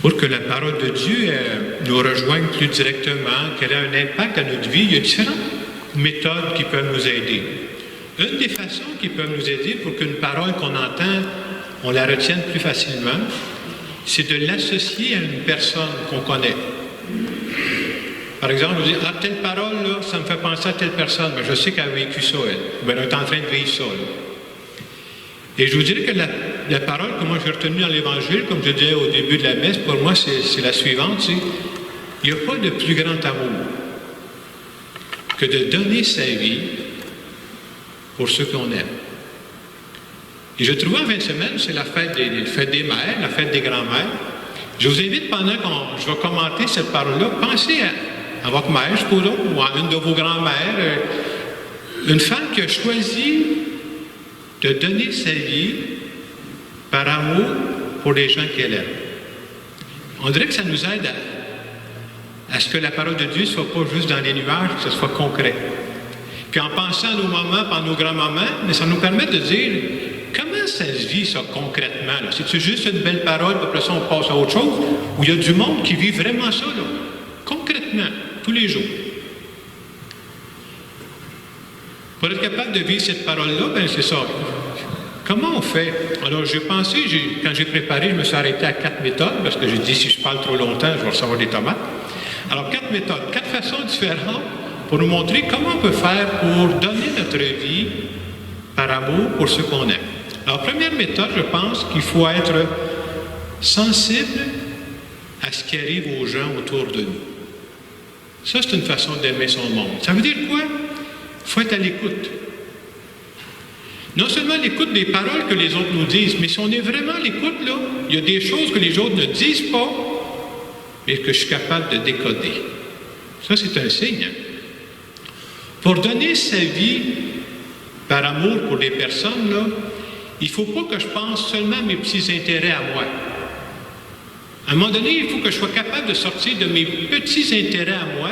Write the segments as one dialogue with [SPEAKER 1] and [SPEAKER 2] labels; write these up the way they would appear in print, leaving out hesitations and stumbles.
[SPEAKER 1] Pour que la parole de Dieu nous rejoigne plus directement, qu'elle ait un impact à notre vie, il y a différentes méthodes qui peuvent nous aider. Une des façons qui peuvent nous aider pour qu'une parole qu'on entend, on la retienne plus facilement, c'est de l'associer à une personne qu'on connaît. Par exemple, vous dites, telle parole, là, ça me fait penser à telle personne, mais je sais qu'elle a vécu ça, elle. Ou elle est en train de vivre ça, là. Et je vous dirais que la parole que moi j'ai retenue dans l'Évangile, comme je disais au début de la messe, pour moi, c'est la suivante, c'est il n'y a pas de plus grand amour que de donner sa vie pour ceux qu'on aime. Et je trouvais en fin de semaine, c'est la fête des mères, la fête des grands-mères. Je vous invite, pendant que je vais commenter cette parole-là, pensez à votre mère, je suppose, ou à une de vos grands-mères, une femme qui a choisi de donner sa vie par amour pour les gens qu'elle aime. On dirait que ça nous aide à ce que la parole de Dieu ne soit pas juste dans les nuages, que ce soit concret. Puis en pensant à nos mamans, à nos grands-mamans, mais ça nous permet de dire comment ça se vit ça concrètement. C'est-tu juste une belle parole, puis après ça on passe à autre chose, ou il y a du monde qui vit vraiment ça, là, concrètement, tous les jours. Pour être capable de vivre cette parole-là, bien c'est ça. Comment on fait? Alors j'ai pensé, quand j'ai préparé, je me suis arrêté à 4 méthodes, parce que j'ai dit si je parle trop longtemps, je vais recevoir des tomates. Alors 4 méthodes, 4 façons différentes pour nous montrer comment on peut faire pour donner notre vie par amour pour ceux qu'on aime. Alors première méthode, je pense qu'il faut être sensible à ce qui arrive aux gens autour de nous. Ça, c'est une façon d'aimer son monde. Ça veut dire quoi? Il faut être à l'écoute. Non seulement l'écoute des paroles que les autres nous disent, mais si on est vraiment à l'écoute, là, il y a des choses que les autres ne disent pas, mais que je suis capable de décoder. Ça, c'est un signe. Pour donner sa vie par amour pour des personnes, là, il ne faut pas que je pense seulement à mes petits intérêts à moi. À un moment donné, il faut que je sois capable de sortir de mes petits intérêts à moi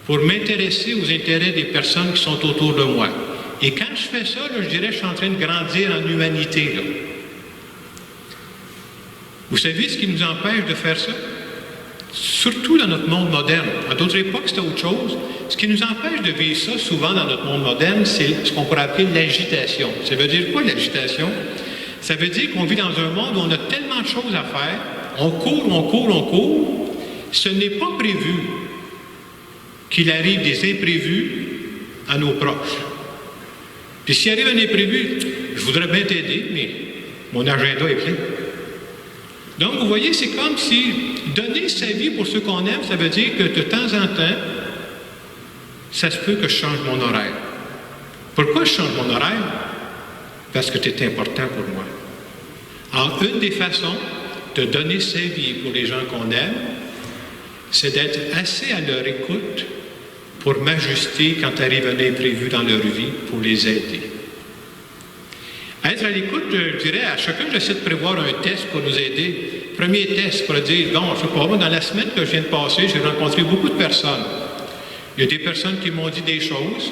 [SPEAKER 1] pour m'intéresser aux intérêts des personnes qui sont autour de moi. Et quand je fais ça, là, je dirais que je suis en train de grandir en humanité. Là. Vous savez ce qui nous empêche de faire ça? Surtout dans notre monde moderne. À d'autres époques, c'était autre chose. Ce qui nous empêche de vivre ça, souvent dans notre monde moderne, c'est ce qu'on pourrait appeler l'agitation. Ça veut dire quoi, l'agitation? Ça veut dire qu'on vit dans un monde où on a tellement de choses à faire, on court. Ce n'est pas prévu qu'il arrive des imprévus à nos proches. Puis s'il arrive un imprévu, je voudrais bien t'aider, mais mon agenda est plein. Donc, vous voyez, c'est comme si donner sa vie pour ceux qu'on aime, ça veut dire que de temps en temps, ça se peut que je change mon horaire. Pourquoi je change mon horaire? Parce que tu es important pour moi. Alors, une des façons de donner sa vie pour les gens qu'on aime, c'est d'être assez à leur écoute pour m'ajuster quand arrive un imprévu dans leur vie, pour les aider. Être à l'écoute, je dirais, à chacun, j'essaie de prévoir un test pour nous aider. Premier test pour dire, bon, je ne sais pas, moi, dans la semaine que je viens de passer, j'ai rencontré beaucoup de personnes. Il y a des personnes qui m'ont dit des choses.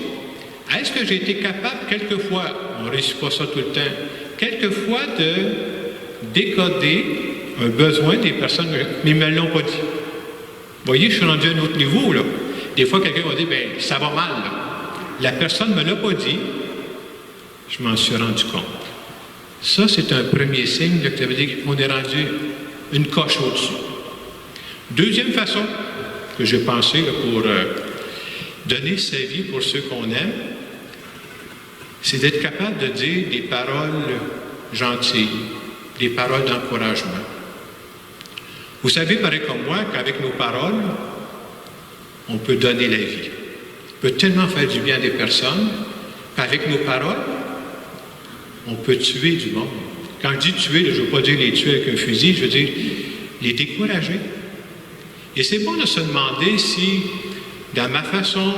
[SPEAKER 1] Est-ce que j'ai été capable, quelquefois, on ne réussit pas ça tout le temps, quelquefois de décoder un besoin des personnes, mais ils ne me l'ont pas dit. Vous voyez, je suis rendu à un autre niveau, là. Des fois, quelqu'un va dire, bien, ça va mal, là. La personne ne me l'a pas dit, je m'en suis rendu compte. Ça, c'est un premier signe que ça veut dire qu'on est rendu une coche au-dessus. Deuxième façon que j'ai pensé là, pour donner sa vie pour ceux qu'on aime, c'est d'être capable de dire des paroles gentilles, des paroles d'encouragement. Vous savez, pareil comme moi, qu'avec nos paroles, on peut donner la vie. On peut tellement faire du bien à des personnes, qu'avec nos paroles, on peut tuer du monde. Quand je dis tuer, je ne veux pas dire les tuer avec un fusil, je veux dire les décourager. Et c'est bon de se demander si, dans ma façon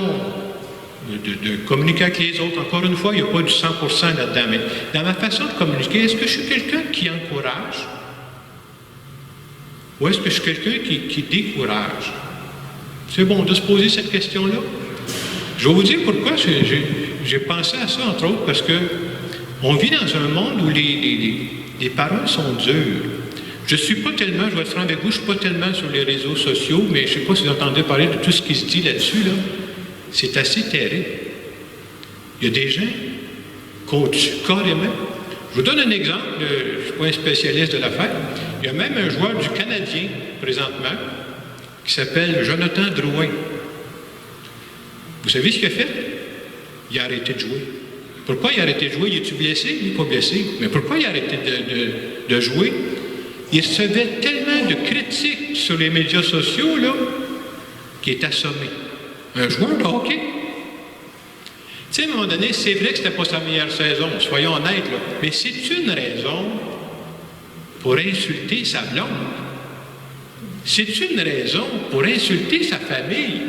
[SPEAKER 1] de communiquer avec les autres, encore une fois, il n'y a pas du 100% là-dedans, mais dans ma façon de communiquer, est-ce que je suis quelqu'un qui encourage? Ou est-ce que je suis quelqu'un qui décourage? C'est bon de se poser cette question-là. Je vais vous dire pourquoi j'ai pensé à ça, entre autres, parce que on vit dans un monde où les paroles sont dures. Je ne suis pas tellement, je vais être franc avec vous, je ne suis pas tellement sur les réseaux sociaux, mais je ne sais pas si vous entendez parler de tout ce qui se dit là-dessus, là. C'est assez terrible. Il y a des gens coachent carrément. Je vous donne un exemple, je ne suis pas un spécialiste de l'affaire. Il y a même un joueur du Canadien, présentement, qui s'appelle Jonathan Drouin. Vous savez ce qu'il a fait? Il a arrêté de jouer. Pourquoi il a arrêté de jouer? Il est-tu blessé? Il n'est pas blessé. Mais pourquoi il a arrêté de jouer? Il recevait tellement de critiques sur les médias sociaux, là, qu'il est assommé. Un joueur de hockey. Tu sais, à un moment donné, c'est vrai que ce n'était pas sa meilleure saison, soyons honnêtes, là, mais c'est une raison pour insulter sa blonde. C'est une raison pour insulter sa famille.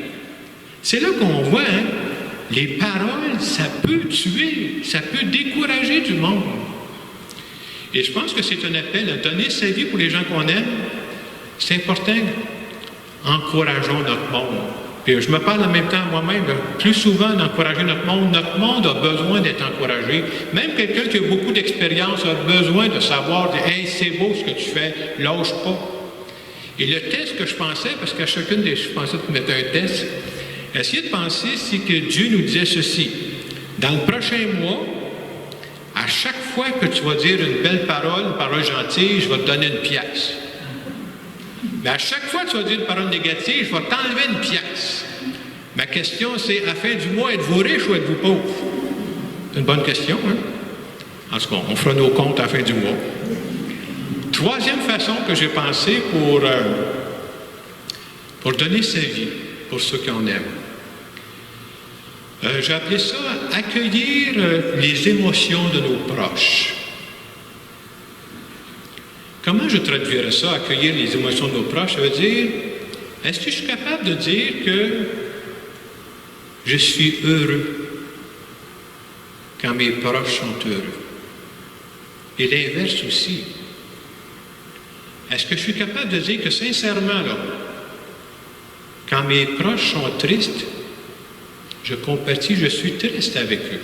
[SPEAKER 1] C'est là qu'on voit, hein, les paroles, ça peut tuer, ça peut décourager du monde. Et je pense que c'est un appel à donner sa vie pour les gens qu'on aime. C'est important. Encourageons notre monde. Puis je me parle en même temps à moi-même, plus souvent d'encourager notre monde. Notre monde a besoin d'être encouragé. Même quelqu'un qui a beaucoup d'expérience a besoin de savoir, hey, c'est beau ce que tu fais, lâche pas. Et le test que je pensais, parce qu'à chacune des... Je pensais que tu mettais un test. Essayez de penser si que Dieu nous disait ceci. Dans le prochain mois, à chaque fois que tu vas dire une belle parole, une parole gentille, je vais te donner une pièce. Mais à chaque fois que tu vas dire une parole négative, je vais t'enlever une pièce. Ma question, c'est, à la fin du mois, êtes-vous riche ou êtes-vous pauvre? C'est une bonne question, hein? En tout cas, on fera nos comptes à la fin du mois. Troisième façon que j'ai pensé pour donner sa vie pour ceux qu'on aime. J'ai appelé ça « accueillir les émotions de nos proches ». Comment je traduirais ça, accueillir les émotions de nos proches? Ça veut dire, est-ce que je suis capable de dire que je suis heureux quand mes proches sont heureux? Et l'inverse aussi. Est-ce que je suis capable de dire que sincèrement, là, quand mes proches sont tristes, je compatis, je suis triste avec eux.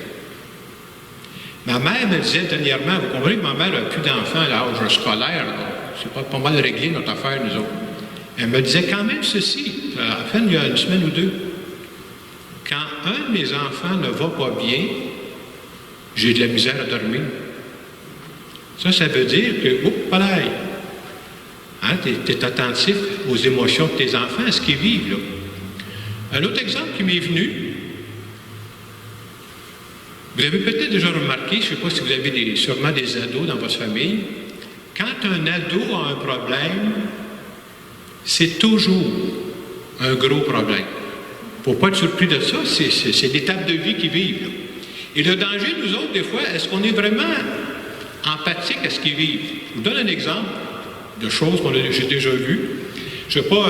[SPEAKER 1] Ma mère me disait dernièrement, vous comprenez que ma mère n'a plus d'enfants à l'âge scolaire, c'est pas mal réglé notre affaire, nous autres. Elle me disait quand même ceci, à la fin il y a une semaine ou deux, quand un de mes enfants ne va pas bien, j'ai de la misère à dormir. Ça veut dire que, pareil, hein, tu es attentif aux émotions de tes enfants, à ce qu'ils vivent, là. Un autre exemple qui m'est venu, vous avez peut-être déjà remarqué, je ne sais pas si vous avez sûrement des ados dans votre famille, quand un ado a un problème, c'est toujours un gros problème. Il ne faut pas être surpris de ça, c'est l'étape de vie qu'ils vivent, là. Et le danger, nous autres, des fois, est-ce qu'on est vraiment empathique à ce qu'ils vivent? Je vous donne un exemple de choses que j'ai déjà vues. Je ne sais pas,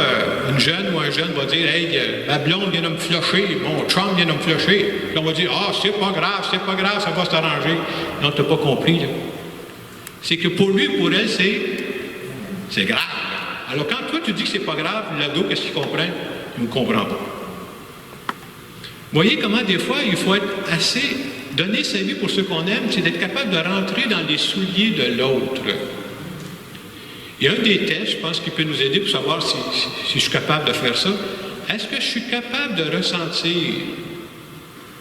[SPEAKER 1] une jeune ou un jeune va dire « Hey, ma blonde vient de me flusher, mon chum vient de me flusher. » Puis on va dire « Ah, c'est pas grave, ça va s'arranger. » Non, tu n'as pas compris, là. C'est que pour lui, pour elle, c'est grave, là. Alors quand toi, tu dis que c'est pas grave, l'ado, qu'est-ce qu'il comprend? Il ne comprend pas. Vous voyez comment, des fois, il faut être assez... Donner sa vie pour ceux qu'on aime, c'est d'être capable de rentrer dans les souliers de l'autre. Il y a un des tests, je pense, qui peut nous aider pour savoir si je suis capable de faire ça. Est-ce que je suis capable de ressentir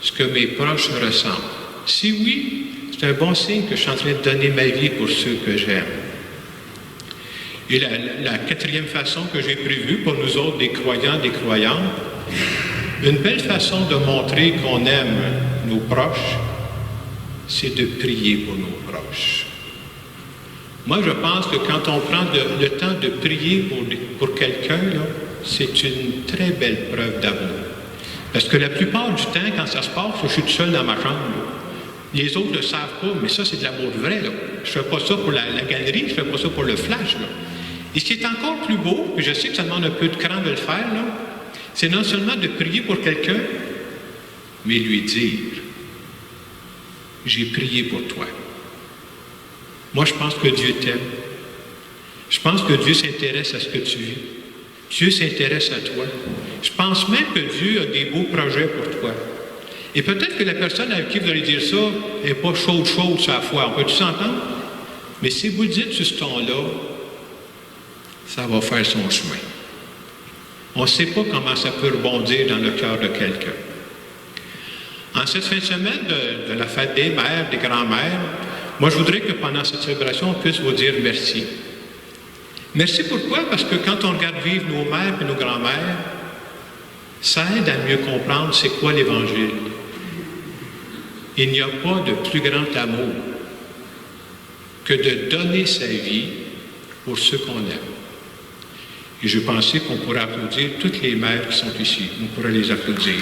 [SPEAKER 1] ce que mes proches ressentent? Si oui, c'est un bon signe que je suis en train de donner ma vie pour ceux que j'aime. Et la quatrième façon que j'ai prévue pour nous autres, des croyants, des croyantes, une belle façon de montrer qu'on aime nos proches, c'est de prier pour nos proches. Moi, je pense que quand on prend le temps de prier pour quelqu'un, c'est une très belle preuve d'amour. Parce que la plupart du temps, quand ça se passe, je suis tout seul dans ma chambre. Les autres ne le savent pas, mais ça, c'est de l'amour vrai. Là. Je ne fais pas ça pour la galerie, je ne fais pas ça pour le flash. Là. Et ce qui est encore plus beau, et je sais que ça demande un peu de cran de le faire, là, c'est non seulement de prier pour quelqu'un, mais lui dire « J'ai prié pour toi ». Moi, je pense que Dieu t'aime. Je pense que Dieu s'intéresse à ce que tu vis. Dieu s'intéresse à toi. Je pense même que Dieu a des beaux projets pour toi. Et peut-être que la personne avec qui vous allez dire ça n'est pas chaude sur la foi. On peut-tu s'entendre? Mais si vous le dites sur ce ton-là, ça va faire son chemin. On ne sait pas comment ça peut rebondir dans le cœur de quelqu'un. En cette fin de semaine de la fête des mères, des grands-mères, moi je voudrais que pendant cette célébration, on puisse vous dire merci. Merci pourquoi? Parce que quand on regarde vivre nos mères et nos grands-mères, ça aide à mieux comprendre c'est quoi l'Évangile. Il n'y a pas de plus grand amour que de donner sa vie pour ceux qu'on aime. Et je pensais qu'on pourrait applaudir toutes les mères qui sont ici. On pourrait les applaudir.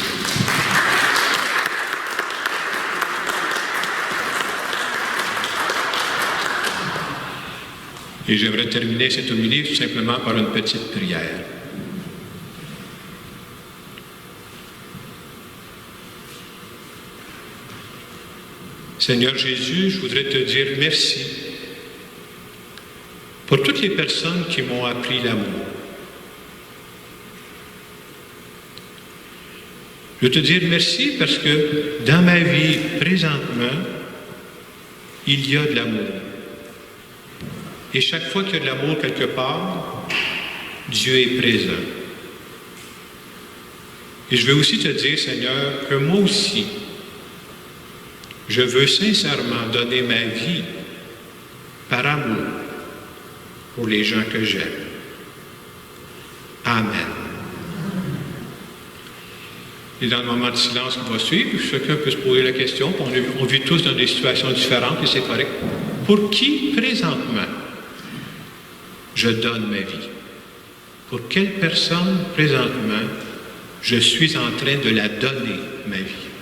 [SPEAKER 1] Et j'aimerais terminer cette homilie tout simplement par une petite prière. Seigneur Jésus, je voudrais te dire merci pour toutes les personnes qui m'ont appris l'amour. Je veux te dire merci parce que dans ma vie présentement, il y a de l'amour. Et chaque fois qu'il y a de l'amour quelque part, Dieu est présent. Et je veux aussi te dire, Seigneur, que moi aussi, je veux sincèrement donner ma vie par amour pour les gens que j'aime. Amen. Et dans le moment de silence qui va suivre, chacun peut se poser la question, on vit tous dans des situations différentes et c'est correct. Pour qui, présentement, je donne ma vie? Pour quelle personne, présentement, je suis en train de la donner, ma vie?